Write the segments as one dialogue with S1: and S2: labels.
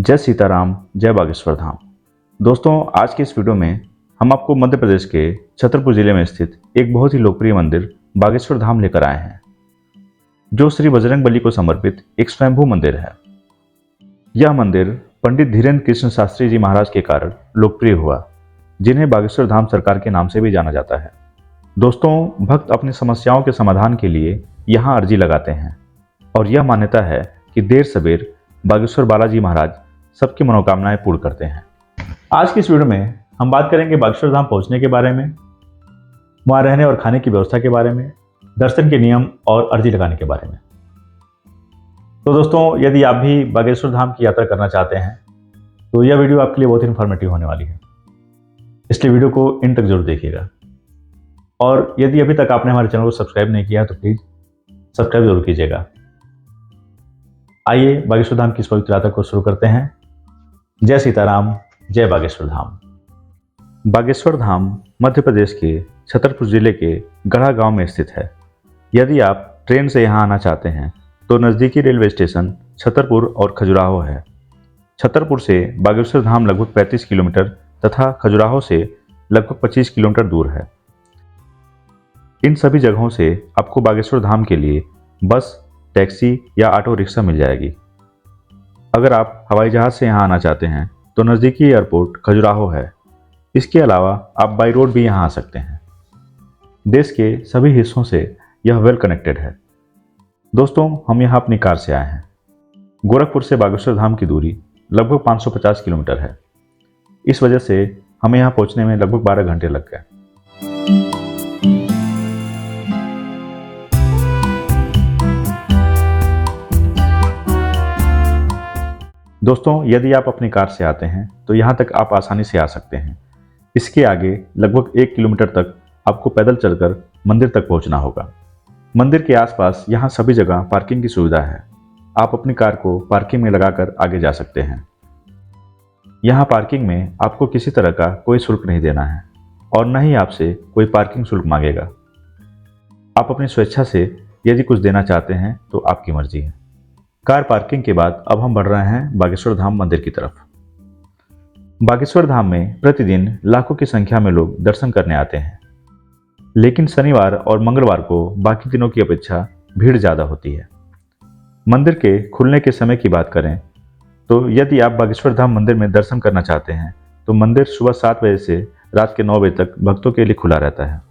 S1: जय सीताराम, जय बागेश्वर धाम। दोस्तों, आज के इस वीडियो में हम आपको मध्य प्रदेश के छतरपुर जिले में स्थित एक बहुत ही लोकप्रिय मंदिर बागेश्वर धाम लेकर आए हैं, जो श्री बजरंगबली को समर्पित एक स्वयंभू मंदिर है। यह मंदिर पंडित धीरेन्द्र कृष्ण शास्त्री जी महाराज के कारण लोकप्रिय हुआ, जिन्हें बागेश्वर धाम सरकार के नाम से भी जाना जाता है। दोस्तों, भक्त अपनी समस्याओं के समाधान के लिए यहाँ अर्जी लगाते हैं और यह मान्यता है कि देर सवेर बागेश्वर बालाजी महाराज सबकी मनोकामनाएं पूर्ण करते हैं। आज की इस वीडियो में हम बात करेंगे बागेश्वर धाम पहुंचने के बारे में, वहां रहने और खाने की व्यवस्था के बारे में, दर्शन के नियम और अर्जी लगाने के बारे में। तो दोस्तों, यदि आप भी बागेश्वर धाम की यात्रा करना चाहते हैं तो यह वीडियो आपके लिए बहुत इन्फॉर्मेटिव होने वाली है, इसलिए वीडियो को इन तक जरूर देखिएगा। और यदि अभी तक आपने हमारे चैनल को सब्सक्राइब नहीं किया तो प्लीज़ सब्सक्राइब जरूर कीजिएगा। आइए बागेश्वर धाम की इस पवित्र यात्रा को शुरू करते हैं। जय सीताराम, जय बागेश्वर धाम। बागेश्वर धाम मध्य प्रदेश के छतरपुर जिले के गढ़ा गांव में स्थित है। यदि आप ट्रेन से यहां आना चाहते हैं तो नज़दीकी रेलवे स्टेशन छतरपुर और खजुराहो है। छतरपुर से बागेश्वर धाम लगभग 35 किलोमीटर तथा खजुराहो से लगभग 25 किलोमीटर दूर है। इन सभी जगहों से आपको बागेश्वर धाम के लिए बस, टैक्सी या ऑटो रिक्शा मिल जाएगी। अगर आप हवाई जहाज से यहाँ आना चाहते हैं तो नज़दीकी एयरपोर्ट खजुराहो है। इसके अलावा आप बाई रोड भी यहाँ आ सकते हैं। देश के सभी हिस्सों से यह वेल कनेक्टेड है। दोस्तों, हम यहाँ अपनी कार से आए हैं। गोरखपुर से बागेश्वर धाम की दूरी लगभग 550 किलोमीटर है। इस वजह से हमें यहाँ पहुँचने में लगभग 12 घंटे लग गए। दोस्तों, यदि आप अपनी कार से आते हैं तो यहाँ तक आप आसानी से आ सकते हैं। इसके आगे लगभग 1 किलोमीटर तक आपको पैदल चलकर मंदिर तक पहुँचना होगा। मंदिर के आसपास यहाँ सभी जगह पार्किंग की सुविधा है। आप अपनी कार को पार्किंग में लगाकर आगे जा सकते हैं। यहाँ पार्किंग में आपको किसी तरह का कोई शुल्क नहीं देना है और न ही आपसे कोई पार्किंग शुल्क मांगेगा। आप अपनी स्वेच्छा से यदि कुछ देना चाहते हैं तो आपकी मर्जी है। कार पार्किंग के बाद अब हम बढ़ रहे हैं बागेश्वर धाम मंदिर की तरफ। बागेश्वर धाम में प्रतिदिन लाखों की संख्या में लोग दर्शन करने आते हैं, लेकिन शनिवार और मंगलवार को बाकी दिनों की अपेक्षा भीड़ ज़्यादा होती है। मंदिर के खुलने के समय की बात करें तो यदि आप बागेश्वर धाम मंदिर में दर्शन करना चाहते हैं तो मंदिर सुबह 7 बजे से रात के 9 बजे तक भक्तों के लिए खुला रहता है।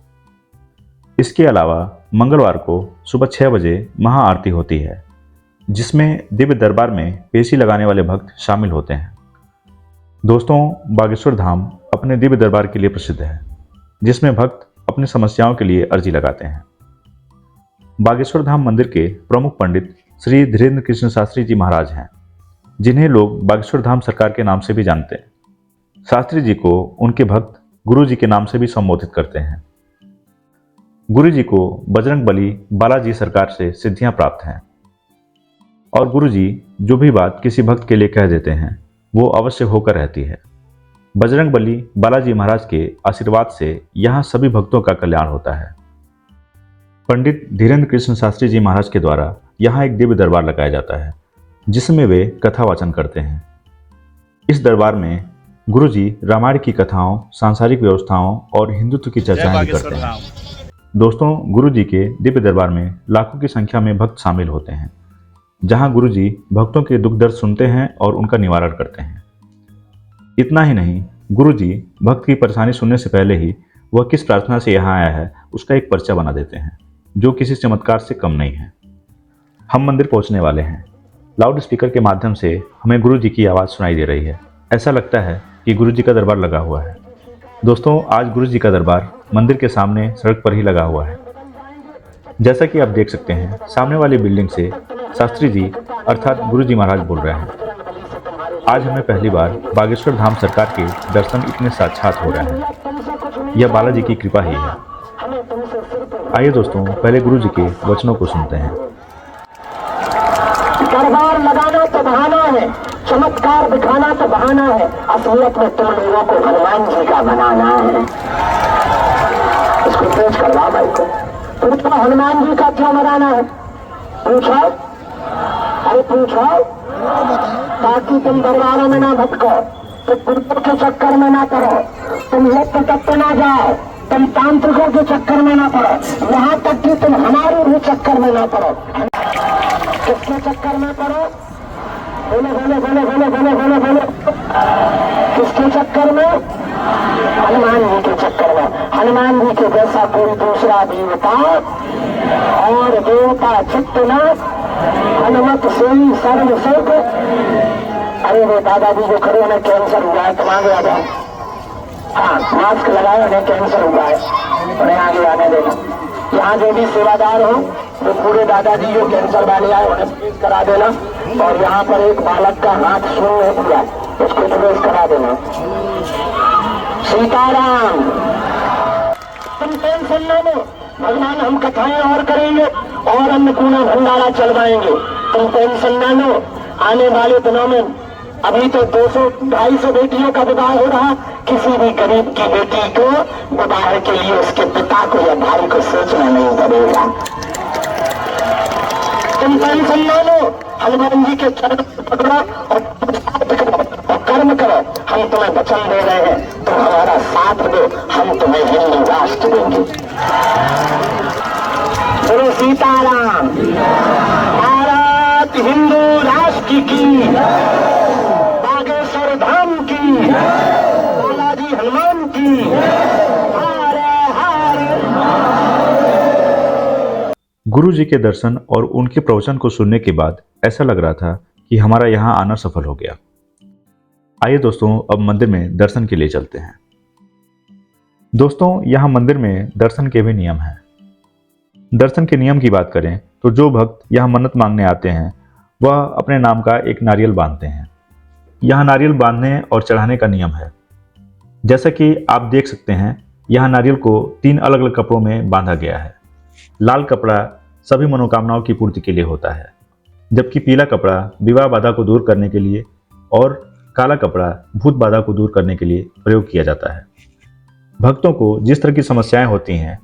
S1: इसके अलावा मंगलवार को सुबह 6 बजे महाआरती होती है, जिसमें दिव्य दरबार में पेशी लगाने वाले भक्त शामिल होते हैं। दोस्तों, बागेश्वर धाम अपने दिव्य दरबार के लिए प्रसिद्ध है, जिसमें भक्त अपनी समस्याओं के लिए अर्जी लगाते हैं। बागेश्वर धाम मंदिर के प्रमुख पंडित श्री धीरेन्द्र कृष्ण शास्त्री जी महाराज हैं, जिन्हें लोग बागेश्वर धाम सरकार के नाम से भी जानते हैं। शास्त्री जी को उनके भक्त गुरु जी के नाम से भी संबोधित करते हैं। गुरु जी को बजरंगबली बालाजी सरकार से सिद्धियां प्राप्त हैं और गुरु जी जो भी बात किसी भक्त के लिए कह देते हैं वो अवश्य होकर रहती है। बजरंगबली बालाजी महाराज के आशीर्वाद से यहाँ सभी भक्तों का कल्याण होता है। पंडित धीरेन्द्र कृष्ण शास्त्री जी महाराज के द्वारा यहाँ एक दिव्य दरबार लगाया जाता है, जिसमें वे कथा वाचन करते हैं। इस दरबार में गुरु जी रामायण की कथाओं, सांसारिक व्यवस्थाओं और हिंदुत्व की चर्चाएं भी करते हैं। दोस्तों, गुरु जी के दिव्य दरबार में लाखों की संख्या में भक्त शामिल होते हैं, जहां गुरुजी भक्तों के दुख दर्द सुनते हैं और उनका निवारण करते हैं। इतना ही नहीं, गुरुजी भक्त की परेशानी सुनने से पहले ही वह किस प्रार्थना से यहाँ आया है उसका एक पर्चा बना देते हैं, जो किसी चमत्कार से कम नहीं है। हम मंदिर पहुँचने वाले हैं। लाउड स्पीकर के माध्यम से हमें गुरुजी की आवाज़ सुनाई दे रही है। ऐसा लगता है कि गुरुजी का दरबार लगा हुआ है। दोस्तों, आज गुरुजी का दरबार मंदिर के सामने सड़क पर ही लगा हुआ है। जैसा कि आप देख सकते हैं, सामने वाली बिल्डिंग से शास्त्री जी अर्थात गुरु जी महाराज बोल रहे हैं। आज हमें पहली बार बागेश्वर धाम सरकार के दर्शन इतने साक्षात हो रहे हैं। यह बालाजी की कृपा ही है। आइए दोस्तों, पहले गुरु जी के वचनों को सुनते हैं।
S2: दरबार लगाना तो बहाना है, चमत्कार दिखाना तो बहाना है, असलियत में तुम लोगों को हनुमान जी का बनाना है। इसको पेश करवा भाई को। तुमको हनुमान जी का क्यों बनाना है? पूछो, अरे पूछो। ताकि तुम दरबारों में ना भटको, तुम गुरुओं के चक्कर में ना पड़ो, तुम यज्ञ तक ना जाओ, तुम तांत्रिकों के चक्कर में ना पड़ो, यहाँ तक कि तुम हमारे भी चक्कर में ना पड़ो। किसके चक्कर में पड़ो? बोले बोले बोले बोले बोले बोले बोले किसके चक्कर में? हनुमान जी के चक्कर में। हनुमान जी के जैसा कोई दूसरा देवता और देवता चित्त न हनुमत से ही सर्व सुख। अरे वो दादाजी जो खड़े उन्हें कैंसर हुआ है, तुम आगे आ जाओ। हाँ, मास्क लगाए, उन्हें कैंसर हुआ है, उन्हें आगे आने देना। यहाँ जो भी सेवादार हो वो पूरे दादाजी जो कैंसर वाले आए उन्हें प्रवेश करा देना। और यहाँ पर एक बालक का हाथ शून्य हुआ, उसको प्रवेश करा देना। सीताराम। तुम टेंशन न लो, भगवान हम कथाएं और करेंगे और अन्नपूर्णा भंडारा चलवाएंगे, तुम टेंशन न लो। आने वाले दिनों में अभी तो 200-250 बेटियों का विवाह हो रहा, किसी भी गरीब की बेटी को विवाह के लिए उसके पिता को या भाई को सोचना नहीं पड़ेगा। तुम टेंशन न लो, हनुमान जी के चरण पकड़ो और कर्म करो। हम तुम्हें वचन दे रहे हैं, तुम हमारा साथ दो, हम तुम्हें हिंदू राष्ट्र देंगे। बोलो सीताराम। भारत हिंदू राष्ट्र की, बागेश्वर धाम की, बालाजी हनुमान की।
S1: गुरु जी के दर्शन और उनके प्रवचन को सुनने के बाद ऐसा लग रहा था कि हमारा यहाँ आना सफल हो गया। आइए दोस्तों, अब मंदिर में दर्शन के लिए चलते हैं। दोस्तों, यहाँ मंदिर में दर्शन के भी नियम हैं। दर्शन के नियम की बात करें तो जो भक्त यहाँ मन्नत मांगने आते हैं वह अपने नाम का एक नारियल बांधते हैं। यहाँ नारियल बांधने और चढ़ाने का नियम है। जैसा कि आप देख सकते हैं, यहाँ नारियल को 3 अलग अलग कपड़ों में बांधा गया है। लाल कपड़ा सभी मनोकामनाओं की पूर्ति के लिए होता है, जबकि पीला कपड़ा विवाह बाधा को दूर करने के लिए और काला कपड़ा भूत बाधा को दूर करने के लिए प्रयोग किया जाता है। भक्तों को जिस तरह की समस्याएं होती हैं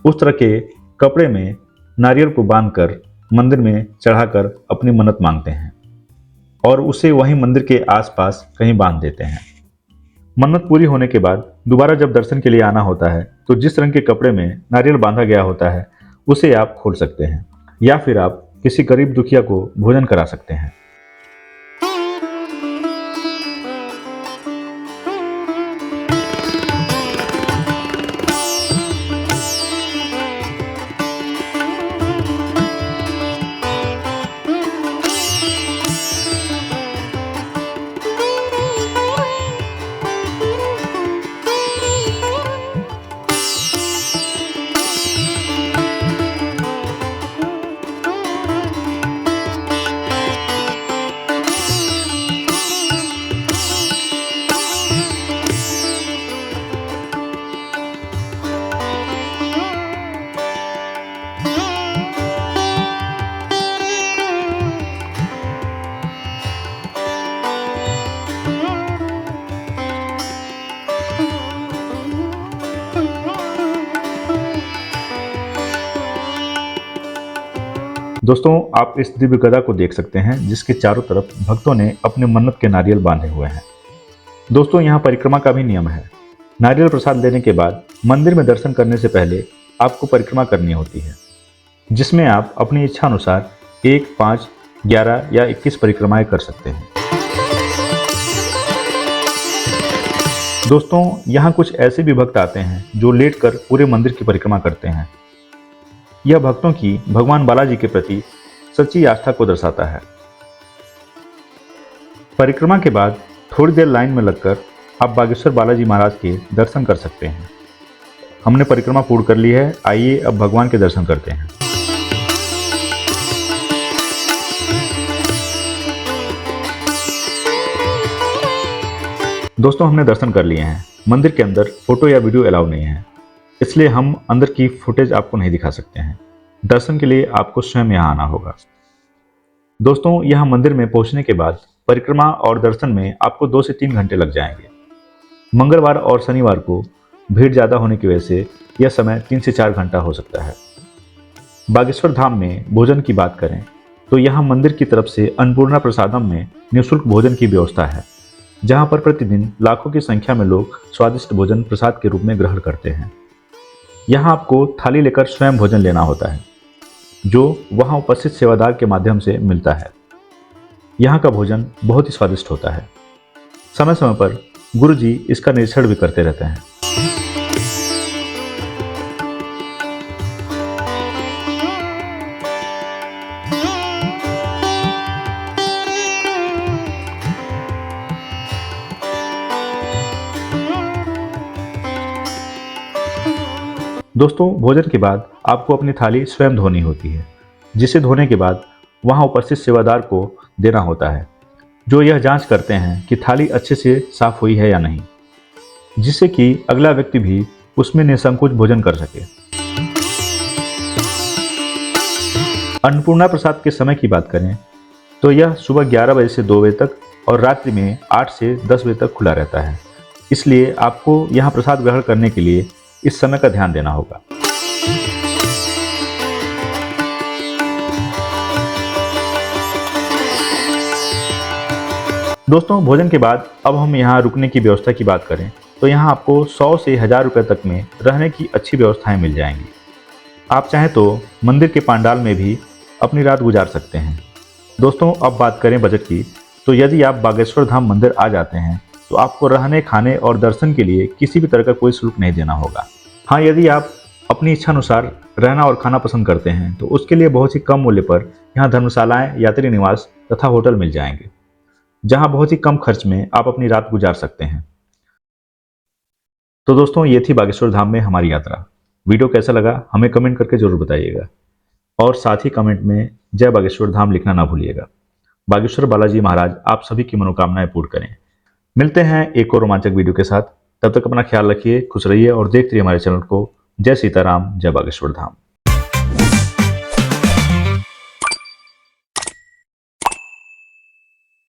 S1: उस तरह के कपड़े में नारियल को बांधकर मंदिर में चढ़ाकर अपनी मन्नत मांगते हैं और उसे वहीं मंदिर के आसपास कहीं बांध देते हैं। मन्नत पूरी होने के बाद दोबारा जब दर्शन के लिए आना होता है तो जिस रंग के कपड़े में नारियल बांधा गया होता है उसे आप खोल सकते हैं या फिर आप किसी गरीब दुखिया को भोजन करा सकते हैं। दोस्तों, आप इस दिव्य गदा को देख सकते हैं जिसके चारों तरफ भक्तों ने अपने मन्नत के नारियल बांधे हुए हैं। दोस्तों, यहाँ परिक्रमा का भी नियम है। नारियल प्रसाद लेने के बाद मंदिर में दर्शन करने से पहले आपको परिक्रमा करनी होती है, जिसमें आप अपनी इच्छा अनुसार 1, 5, 11 या 21 परिक्रमाएं कर सकते हैं। दोस्तों, यहाँ कुछ ऐसे भी भक्त आते हैं जो लेटकर पूरे मंदिर की परिक्रमा करते हैं। यह भक्तों की भगवान बालाजी के प्रति सच्ची आस्था को दर्शाता है। परिक्रमा के बाद थोड़ी देर लाइन में लगकर आप बागेश्वर बालाजी महाराज के दर्शन कर सकते हैं। हमने परिक्रमा पूर्ण कर ली है, आइए अब भगवान के दर्शन करते हैं। दोस्तों, हमने दर्शन कर लिए हैं। मंदिर के अंदर फोटो या वीडियो अलाउ नहीं है, इसलिए हम अंदर की फुटेज आपको नहीं दिखा सकते हैं। दर्शन के लिए आपको स्वयं यहाँ आना होगा। दोस्तों, यहाँ मंदिर में पहुँचने के बाद परिक्रमा और दर्शन में आपको 2 से 3 घंटे लग जाएंगे। मंगलवार और शनिवार को भीड़ ज़्यादा होने की वजह से यह समय 3 से 4 घंटा हो सकता है। बागेश्वर धाम में भोजन की बात करें तो यहाँ मंदिर की तरफ से अन्नपूर्णा प्रसादम में निःशुल्क भोजन की व्यवस्था है, जहाँ पर प्रतिदिन लाखों की संख्या में लोग स्वादिष्ट भोजन प्रसाद के रूप में ग्रहण करते हैं। यहाँ आपको थाली लेकर स्वयं भोजन लेना होता है, जो वहाँ उपस्थित सेवादार के माध्यम से मिलता है। यहाँ का भोजन बहुत ही स्वादिष्ट होता है। समय समय पर गुरु जी इसका निरीक्षण भी करते रहते हैं। दोस्तों, भोजन के बाद आपको अपनी थाली स्वयं धोनी होती है, जिसे धोने के बाद वहां उपस्थित सेवादार को देना होता है, जो यह जांच करते हैं कि थाली अच्छे से साफ हुई है या नहीं, जिससे कि अगला व्यक्ति भी उसमें निसंकोच भोजन कर सके। अन्नपूर्णा प्रसाद के समय की बात करें तो यह सुबह 11 बजे से 2 बजे तक और रात्रि में 8 से 10 बजे तक खुला रहता है। इसलिए आपको यहाँ प्रसाद ग्रहण करने के लिए इस समय का ध्यान देना होगा। दोस्तों, भोजन के बाद अब हम यहाँ रुकने की व्यवस्था की बात करें तो यहाँ आपको 100 से 1000 रुपये तक में रहने की अच्छी व्यवस्थाएं मिल जाएंगी। आप चाहें तो मंदिर के पंडाल में भी अपनी रात गुजार सकते हैं। दोस्तों, अब बात करें बजट की, तो यदि आप बागेश्वर धाम मंदिर आ जाते हैं तो आपको रहने, खाने और दर्शन के लिए किसी भी तरह का कोई शुल्क नहीं देना होगा। हाँ, यदि आप अपनी इच्छा अनुसार रहना और खाना पसंद करते हैं तो उसके लिए बहुत ही कम मूल्य पर यहाँ धर्मशालाएं, यात्री निवास तथा होटल मिल जाएंगे, जहाँ बहुत ही कम खर्च में आप अपनी रात गुजार सकते हैं। तो दोस्तों, ये थी बागेश्वर धाम में हमारी यात्रा। वीडियो कैसा लगा हमें कमेंट करके जरूर बताइएगा, और साथ ही कमेंट में जय बागेश्वर धाम लिखना ना भूलिएगा। बागेश्वर बालाजी महाराज आप सभी की मनोकामनाएं पूर्ण करें। मिलते हैं एक और रोमांचक वीडियो के साथ। तब तक अपना ख्याल रखिए, खुश रहिए और देखते रहिए हमारे चैनल को। जय सीताराम, जय बागेश्वर धाम।